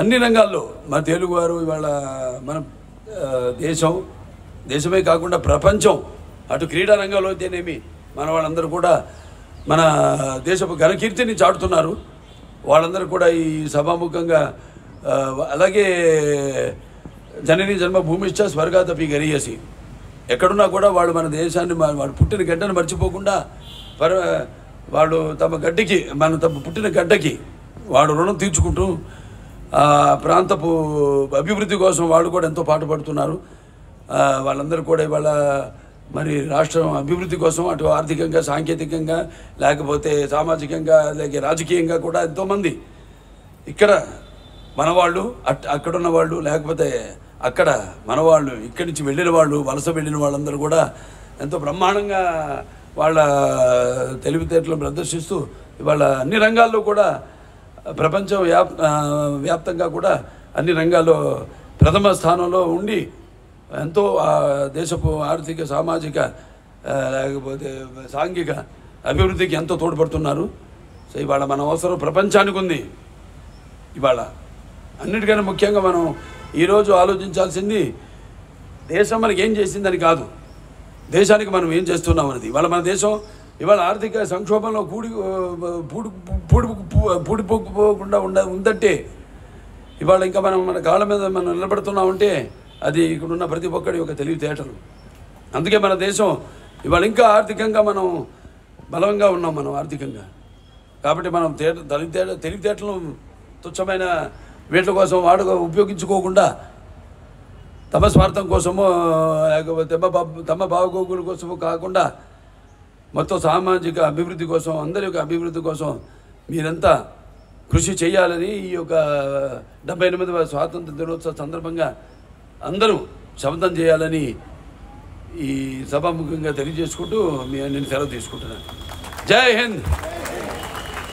అన్ని రంగాల్లో మన తెలుగువారు ఇవాళ మన దేశమే కాకుండా ప్రపంచం అటు క్రీడా రంగంలో అయితేనేమి మన వాళ్ళందరూ కూడా మన దేశపు ఘనకీర్తిని చాటుతున్నారు. వాళ్ళందరూ కూడా ఈ సభాముఖంగా అలాగే జనని జన్మభూమిశ్చ స్వర్గాదపి గరీయసి ఎక్కడున్నా కూడా వాళ్ళు మన దేశాన్ని వాళ్ళు పుట్టిన గడ్డను మర్చిపోకుండా వాళ్ళు తమ పుట్టిన గడ్డకి వాడు రుణం తీర్చుకుంటూ ప్రాంతపు అభివృద్ధి కోసం వాళ్ళు కూడా ఎంతో పాటుపడుతున్నారు. వాళ్ళందరూ కూడా ఇవాళ మరి రాష్ట్రం అభివృద్ధి కోసం అటు ఆర్థికంగా సాంకేతికంగా లేకపోతే సామాజికంగా అలాగే రాజకీయంగా కూడా ఎంతోమంది ఇక్కడ మనవాళ్ళు అక్కడున్న వాళ్ళు లేకపోతే అక్కడ మనవాళ్ళు ఇక్కడి నుంచి వెళ్ళిన వాళ్ళు వలస వెళ్ళిన వాళ్ళందరూ కూడా ఎంతో బ్రహ్మాండంగా వాళ్ళ తెలివితేటలను ప్రదర్శిస్తూ ఇవాళ అన్ని రంగాల్లో కూడా ప్రపంచం వ్యాప్తంగా కూడా అన్ని రంగాల్లో ప్రథమ స్థానంలో ఉండి ఎంతో దేశపు ఆర్థిక సామాజిక లేకపోతే సాంఘిక అభివృద్ధికి ఎంతో తోడ్పడుతున్నారు. సో ఇవాళ మన అవసరం ప్రపంచానికి ఉంది. ఇవాళ అన్నిటికన్నా ముఖ్యంగా మనం ఈరోజు ఆలోచించాల్సింది దేశం మనకి ఏం చేసిందని కాదు, దేశానికి మనం ఏం చేస్తున్నాం అనేది. ఇవాళ మన దేశం ఇవాళ ఆర్థిక సంక్షోభంలో పూడిపోకుండా ఉందంటే ఇవాళ ఇంకా మన కాళ్ళ మీద మనం నిలబడుతున్నామంటే అది ఇక్కడున్న ప్రతి ఒక్కడి యొక్క తెలివితేటలు. అందుకే మన దేశం ఇవాళ ఇంకా ఆర్థికంగా మనం బలంగా ఉన్నాం. మనం ఆర్థికంగా కాబట్టి మనం తెలివితేటలను తుచ్చమైన వీటి కోసం ఉపయోగించుకోకుండా తమ స్వార్థం కోసమో లేకపోతే తమ బాగోగుల కోసమో కాకుండా మొత్తం సామాజిక అభివృద్ధి కోసం అందరి యొక్క అభివృద్ధి కోసం మీరంతా కృషి చేయాలని ఈ యొక్క 78వ స్వాతంత్ర దినోత్సవ సందర్భంగా అందరూ శపథం చేయాలని ఈ సభాముఖంగా తెలియజేసుకుంటూ నేను సెలవు తీసుకుంటున్నాను. జై హింద్.